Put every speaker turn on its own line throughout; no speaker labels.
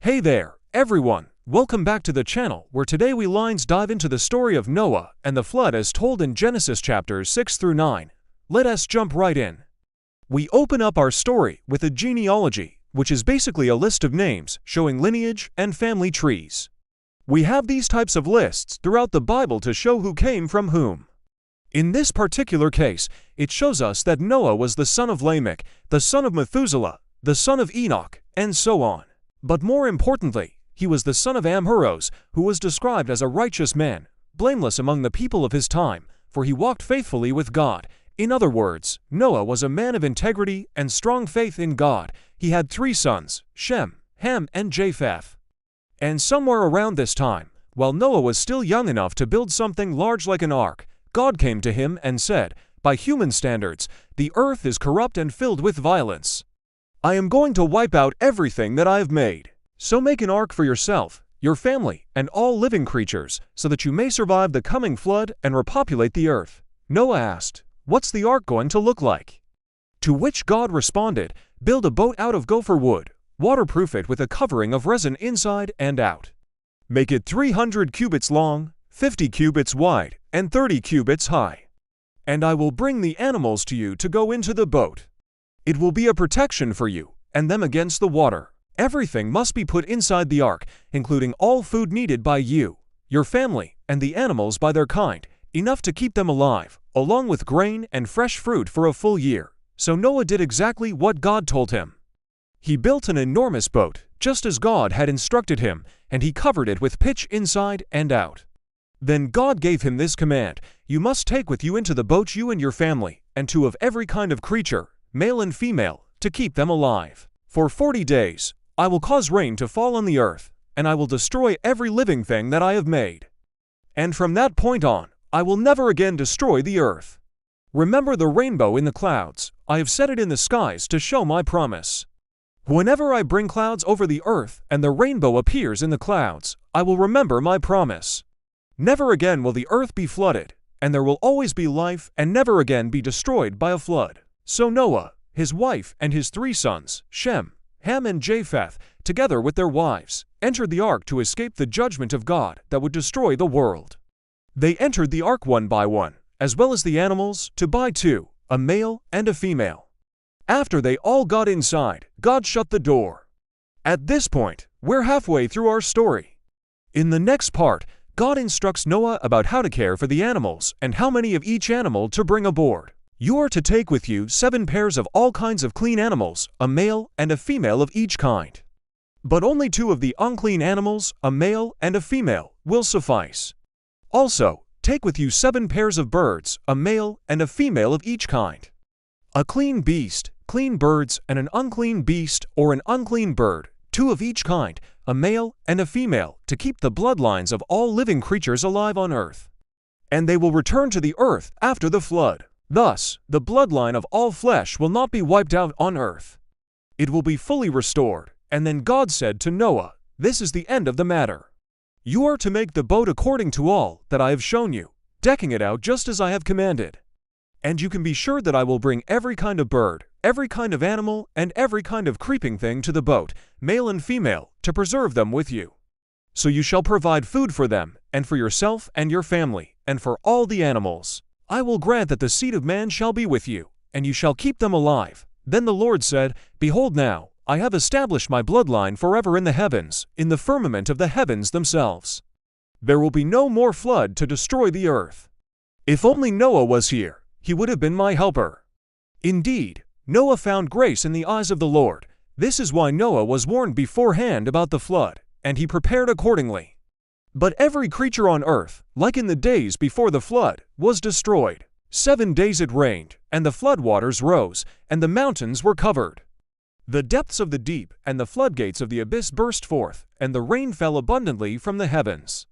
Hey there, everyone! Welcome back to the channel, where today we dive into the story of Noah and the flood as told in Genesis chapters 6 through 9. Let us jump right in. We open up our story with a genealogy, which is basically a list of names showing lineage and family trees. We have these types of lists throughout the Bible to show who came from whom. In this particular case, it shows us that Noah was the son of Lamech, the son of Methuselah, the son of Enoch, and so on. But more importantly, he was the son of Amhuros, who was described as a righteous man, blameless among the people of his time, for he walked faithfully with God. In other words, Noah was a man of integrity and strong faith in God. He had 3 sons, Shem, Ham, and Japheth. And somewhere around this time, while Noah was still young enough to build something large like an ark, God came to him and said, "By human standards, the earth is corrupt and filled with violence. I am going to wipe out everything that I have made. So make an ark for yourself, your family, and all living creatures, so that you may survive the coming flood and repopulate the earth." Noah asked, "What's the ark going to look like?" To which God responded, "Build a boat out of gopher wood, waterproof it with a covering of resin inside and out. Make it 300 cubits long, 50 cubits wide, and 30 cubits high. And I will bring the animals to you to go into the boat. It will be a protection for you and them against the water. Everything must be put inside the ark, including all food needed by you, your family, and the animals by their kind, enough to keep them alive, along with grain and fresh fruit for a full year." So Noah did exactly what God told him. He built an enormous boat, just as God had instructed him, and he covered it with pitch inside and out. Then God gave him this command: "You must take with you into the boat you and your family, and 2 of every kind of creature, male and female, to keep them alive. For 40 days, I will cause rain to fall on the earth, and I will destroy every living thing that I have made. And from that point on, I will never again destroy the earth. Remember the rainbow in the clouds. I have set it in the skies to show my promise. Whenever I bring clouds over the earth and the rainbow appears in the clouds, I will remember my promise. Never again will the earth be flooded, and there will always be life and never again be destroyed by a flood." So Noah, his wife, and his 3 sons, Shem, Ham, and Japheth, together with their wives, entered the ark to escape the judgment of God that would destroy the world. They entered the ark one by one, as well as the animals, 2 by 2, a male and a female. After they all got inside, God shut the door. At this point, we're halfway through our story. In the next part, God instructs Noah about how to care for the animals and how many of each animal to bring aboard. "You are to take with you 7 pairs of all kinds of clean animals, a male and a female of each kind. But only 2 of the unclean animals, a male and a female, will suffice. Also, take with you 7 pairs of birds, a male and a female of each kind. A clean beast, clean birds, and an unclean beast or an unclean bird, 2 of each kind, a male and a female, to keep the bloodlines of all living creatures alive on earth. And they will return to the earth after the flood. Thus, the bloodline of all flesh will not be wiped out on earth. It will be fully restored." And then God said to Noah, "This is the end of the matter. You are to make the boat according to all that I have shown you, decking it out just as I have commanded. And you can be sure that I will bring every kind of bird, every kind of animal, and every kind of creeping thing to the boat, male and female, to preserve them with you. So you shall provide food for them, and for yourself and your family, and for all the animals. I will grant that the seed of man shall be with you, and you shall keep them alive." Then the Lord said, "Behold now, I have established my bloodline forever in the heavens, in the firmament of the heavens themselves. There will be no more flood to destroy the earth." If only Noah was here, he would have been my helper. Indeed, Noah found grace in the eyes of the Lord. This is why Noah was warned beforehand about the flood, and he prepared accordingly. But every creature on earth, like in the days before the flood, was destroyed. 7 days it rained, and the floodwaters rose, and the mountains were covered. The depths of the deep and the floodgates of the abyss burst forth, and the rain fell abundantly from the heavens.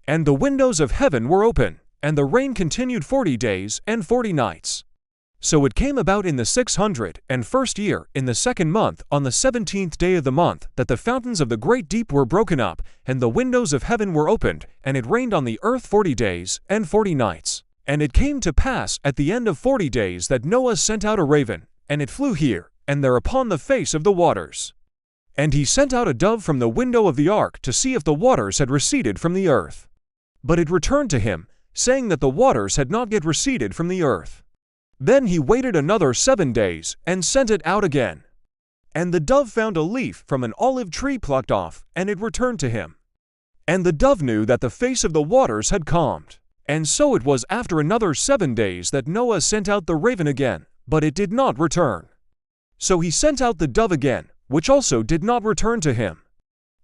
And the windows of heaven were open, and the rain continued 40 days and 40 nights. So it came about in the 601st year, in the 2nd month, on the 17th day of the month, that the fountains of the great deep were broken up, and the windows of heaven were opened, and it rained on the earth 40 days and 40 nights. And it came to pass at the end of 40 days that Noah sent out a raven, and it flew here and there upon the face of the waters. And he sent out a dove from the window of the ark to see if the waters had receded from the earth. But it returned to him, saying that the waters had not yet receded from the earth. Then he waited another 7 days, and sent it out again. And the dove found a leaf from an olive tree plucked off, and it returned to him. And the dove knew that the face of the waters had calmed. And so it was after another 7 days that Noah sent out the raven again, but it did not return. So he sent out the dove again, which also did not return to him.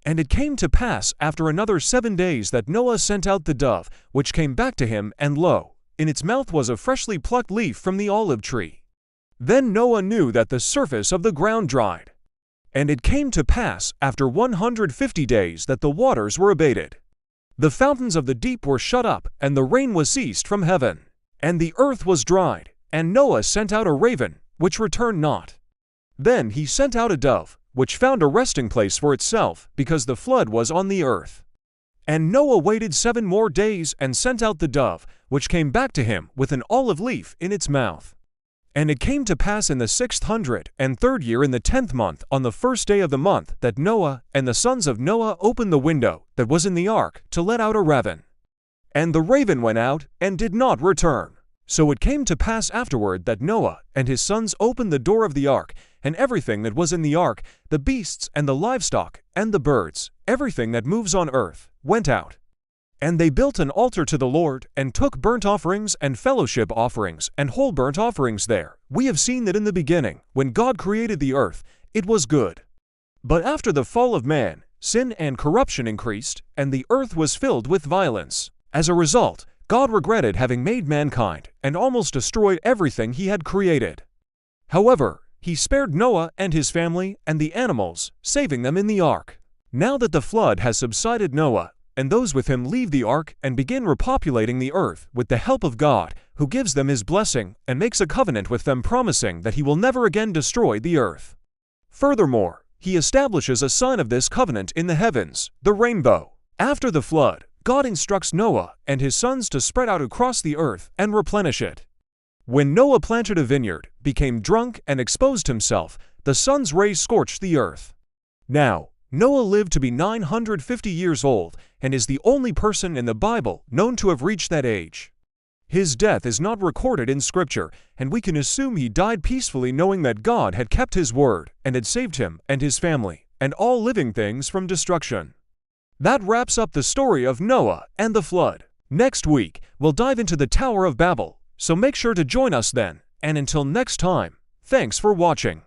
And it came to pass after another 7 days that Noah sent out the dove, which came back to him, and lo, in its mouth was a freshly plucked leaf from the olive tree. Then Noah knew that the surface of the ground dried. And it came to pass after 150 days that the waters were abated. The fountains of the deep were shut up, and the rain was ceased from heaven. And the earth was dried, and Noah sent out a raven, which returned not. Then he sent out a dove, which found a resting place for itself, because the flood was on the earth. And Noah waited 7 more days and sent out the dove, which came back to him with an olive leaf in its mouth. And it came to pass in the 603rd year in the 10th month, on the 1st day of the month, that Noah and the sons of Noah opened the window that was in the ark to let out a raven. And the raven went out and did not return. So it came to pass afterward that Noah and his sons opened the door of the ark, and everything that was in the ark, the beasts and the livestock and the birds, everything that moves on earth, went out. And they built an altar to the Lord, and took burnt offerings and fellowship offerings and whole burnt offerings there. We have seen that in the beginning, when God created the earth, it was good. But after the fall of man, sin and corruption increased, and the earth was filled with violence. As a result, God regretted having made mankind, and almost destroyed everything he had created. However, he spared Noah and his family and the animals, saving them in the ark. Now that the flood has subsided, Noah and those with him leave the ark and begin repopulating the earth with the help of God, who gives them his blessing and makes a covenant with them, promising that he will never again destroy the earth. Furthermore, he establishes a sign of this covenant in the heavens, the rainbow. After the flood, God instructs Noah and his sons to spread out across the earth and replenish it. When Noah planted a vineyard, became drunk, and exposed himself, the sun's rays scorched the earth. Now, Noah lived to be 950 years old, and is the only person in the Bible known to have reached that age. His death is not recorded in Scripture, and we can assume he died peacefully, knowing that God had kept his word and had saved him and his family and all living things from destruction. That wraps up the story of Noah and the flood. Next week, we'll dive into the Tower of Babel, so make sure to join us then, and until next time, thanks for watching.